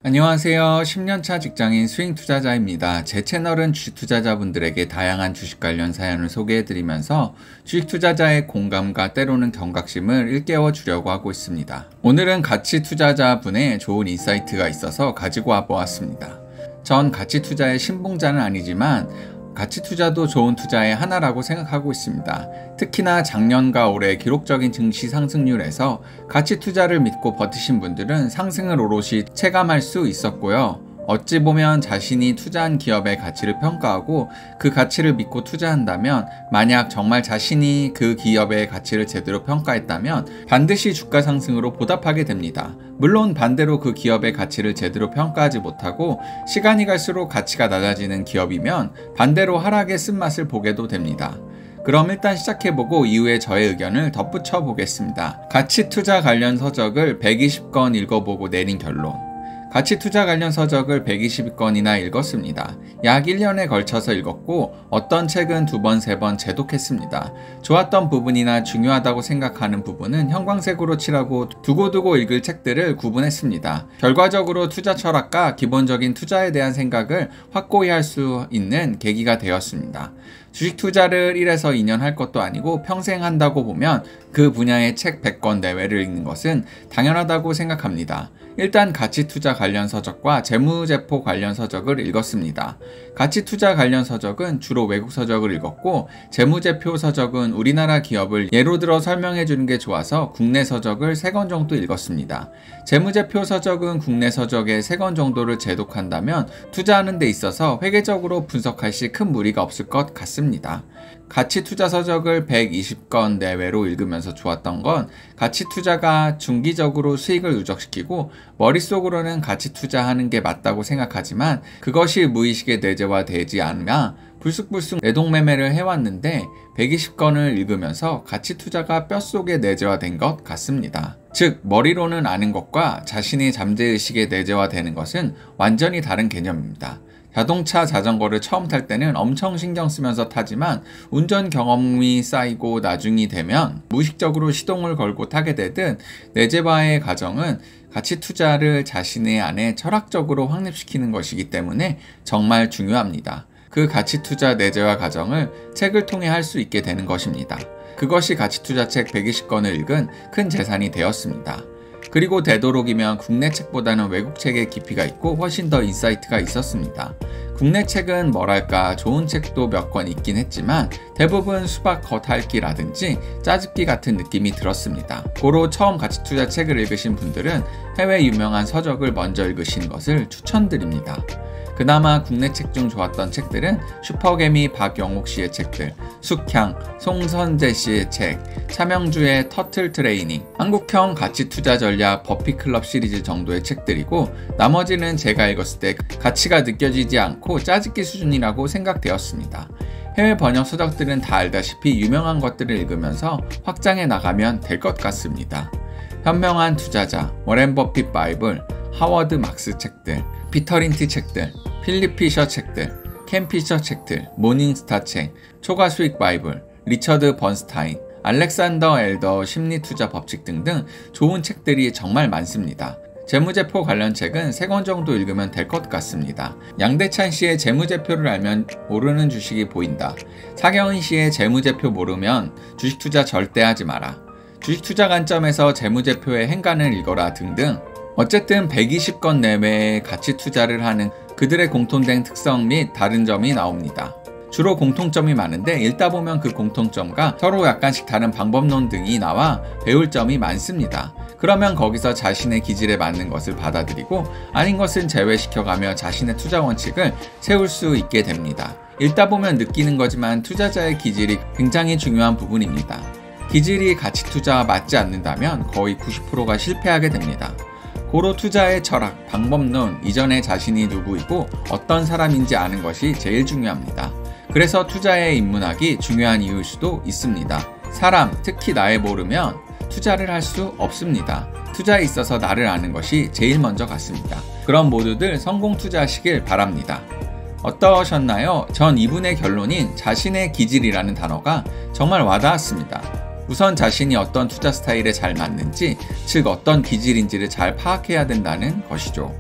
안녕하세요. 10년차 직장인 스윙 투자자입니다. 제 채널은 주식 투자자분들에게 다양한 주식 관련 사연을 소개해드리면서 주식 투자자의 공감과 때로는 경각심을 일깨워 주려고 하고 있습니다. 오늘은 가치 투자자분의 좋은 인사이트가 있어서 가지고 와보았습니다. 전 가치 투자의 신봉자는 아니지만 가치 투자도 좋은 투자의 하나라고 생각하고 있습니다. 특히나 작년과 올해 기록적인 증시 상승률에서 가치 투자를 믿고 버티신 분들은 상승을 오롯이 체감할 수 있었고요. 어찌 보면 자신이 투자한 기업의 가치를 평가하고 그 가치를 믿고 투자한다면, 만약 정말 자신이 그 기업의 가치를 제대로 평가했다면 반드시 주가 상승으로 보답하게 됩니다. 물론 반대로 그 기업의 가치를 제대로 평가하지 못하고 시간이 갈수록 가치가 낮아지는 기업이면 반대로 하락의 쓴맛을 보게도 됩니다. 그럼 일단 시작해보고 이후에 저의 의견을 덧붙여 보겠습니다. 가치 투자 관련 서적을 120권 읽어보고 내린 결론. 가치 투자 관련 서적을 120권이나 읽었습니다. 약 1년에 걸쳐서 읽었고 어떤 책은 2번, 3번 재독했습니다. 좋았던 부분이나 중요하다고 생각하는 부분은 형광색으로 칠하고 두고두고 읽을 책들을 구분했습니다. 결과적으로 투자 철학과 기본적인 투자에 대한 생각을 확고히 할 수 있는 계기가 되었습니다. 주식 투자를 1에서 2년 할 것도 아니고 평생 한다고 보면 그 분야의 책 100권 내외를 읽는 것은 당연하다고 생각합니다. 일단 가치 투자 관련 서적과 재무제표 관련 서적을 읽었습니다. 가치 투자 관련 서적은 주로 외국 서적을 읽었고, 재무제표 서적은 우리나라 기업을 예로 들어 설명해 주는 게 좋아서 국내 서적을 3권 정도 읽었습니다. 재무제표 서적은 국내 서적의 3권 정도를 재독한다면 투자하는 데 있어서 회계적으로 분석할 시 큰 무리가 없을 것 같습니다. 가치 투자 서적을 120권 내외로 읽으면서 좋았던 건 가치 투자가 중기적으로 수익을 누적시키고 머릿속으로는 가치 투자하는 게 맞다고 생각하지만 그것이 무의식에 내재화되지 않으며 불쑥불쑥 내동매매를 해왔는데 120권을 읽으면서 가치 투자가 뼛속에 내재화된 것 같습니다. 즉, 머리로는 아는 것과 자신의 잠재의식에 내재화되는 것은 완전히 다른 개념입니다. 자동차, 자전거를 처음 탈 때는 엄청 신경 쓰면서 타지만 운전 경험이 쌓이고 나중이 되면 무의식적으로 시동을 걸고 타게 되듯 내재화의 과정은 가치 투자를 자신의 안에 철학적으로 확립시키는 것이기 때문에 정말 중요합니다. 그 가치 투자 내재화 과정을 책을 통해 할 수 있게 되는 것입니다. 그것이 가치 투자 책 120권을 읽은 큰 재산이 되었습니다. 그리고 되도록이면 국내 책보다는 외국 책의 깊이가 있고 훨씬 더 인사이트가 있었습니다. 국내 책은 뭐랄까 좋은 책도 몇 권 있긴 했지만 대부분 수박 겉핥기라든지 짜집기 같은 느낌이 들었습니다. 고로 처음 가치 투자 책을 읽으신 분들은 해외 유명한 서적을 먼저 읽으시는 것을 추천드립니다. 그나마 국내 책 중 좋았던 책들은 슈퍼개미 박영옥 씨의 책들, 숙향, 송선재 씨의 책, 차명주의 터틀 트레이닝, 한국형 가치 투자 전략 버피클럽 시리즈 정도의 책들이고, 나머지는 제가 읽었을 때 가치가 느껴지지 않고 짜집기 수준이라고 생각되었습니다. 해외 번역 서적들은 다 알다시피 유명한 것들을 읽으면서 확장해 나가면 될 것 같습니다. 현명한 투자자, 워렌 버핏 바이블, 하워드 막스 책들, 피터 린트 책들, 필립 피셔 책들, 켄 피셔 책들, 모닝스타 책, 초과 수익 바이블, 리처드 번스타인, 알렉산더 엘더 심리 투자 법칙 등등 좋은 책들이 정말 많습니다. 재무제표 관련 책은 3권 정도 읽으면 될 것 같습니다. 양대찬 씨의 재무제표를 알면 모르는 주식이 보인다. 사경은 씨의 재무제표 모르면 주식 투자 절대 하지 마라. 주식 투자 관점에서 재무제표의 행간을 읽어라 등등. 어쨌든 120권 내외의 가치 투자를 하는 그들의 공통된 특성 및 다른 점이 나옵니다. 주로 공통점이 많은데 읽다 보면 그 공통점과 서로 약간씩 다른 방법론 등이 나와 배울 점이 많습니다. 그러면 거기서 자신의 기질에 맞는 것을 받아들이고 아닌 것은 제외시켜가며 자신의 투자 원칙을 세울 수 있게 됩니다. 읽다 보면 느끼는 거지만 투자자의 기질이 굉장히 중요한 부분입니다. 기질이 가치 투자와 맞지 않는다면 거의 90%가 실패하게 됩니다. 고로 투자의 철학, 방법론, 이전에 자신이 누구이고 어떤 사람인지 아는 것이 제일 중요합니다. 그래서 투자에 입문하기 중요한 이유일 수도 있습니다. 사람, 특히 나를 모르면 투자를 할 수 없습니다. 투자에 있어서 나를 아는 것이 제일 먼저 같습니다. 그럼 모두들 성공 투자하시길 바랍니다. 어떠셨나요? 전 이분의 결론인 자신의 기질이라는 단어가 정말 와닿았습니다. 우선 자신이 어떤 투자 스타일에 잘 맞는지, 즉 어떤 기질인지를 잘 파악해야 된다는 것이죠.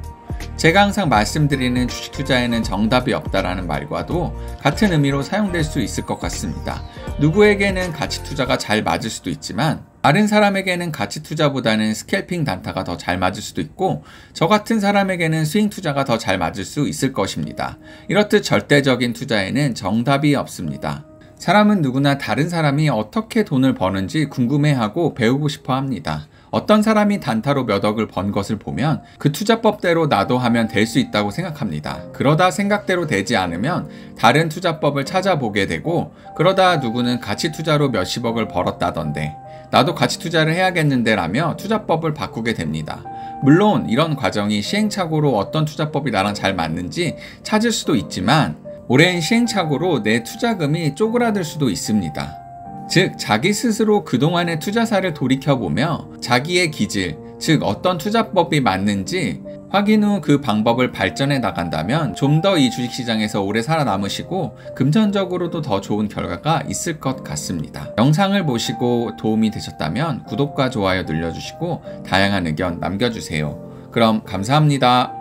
제가 항상 말씀드리는 주식 투자에는 정답이 없다라는 말과도 같은 의미로 사용될 수 있을 것 같습니다. 누구에게는 가치 투자가 잘 맞을 수도 있지만 다른 사람에게는 가치 투자보다는 스캘핑 단타가 더 잘 맞을 수도 있고 저 같은 사람에게는 스윙 투자가 더 잘 맞을 수 있을 것입니다. 이렇듯 절대적인 투자에는 정답이 없습니다. 사람은 누구나 다른 사람이 어떻게 돈을 버는지 궁금해하고 배우고 싶어 합니다. 어떤 사람이 단타로 몇 억을 번 것을 보면 그 투자법대로 나도 하면 될 수 있다고 생각합니다. 그러다 생각대로 되지 않으면 다른 투자법을 찾아보게 되고 그러다 누구는 가치 투자로 몇십억을 벌었다던데 나도 가치 투자를 해야겠는데 라며 투자법을 바꾸게 됩니다. 물론 이런 과정이 시행착오로 어떤 투자법이 나랑 잘 맞는지 찾을 수도 있지만 오랜 시행착오로 내 투자금이 쪼그라들 수도 있습니다. 즉 자기 스스로 그동안의 투자사를 돌이켜보며 자기의 기질, 즉 어떤 투자법이 맞는지 확인 후 그 방법을 발전해 나간다면 좀 더 이 주식시장에서 오래 살아남으시고 금전적으로도 더 좋은 결과가 있을 것 같습니다. 영상을 보시고 도움이 되셨다면 구독과 좋아요 눌러주시고 다양한 의견 남겨주세요. 그럼 감사합니다.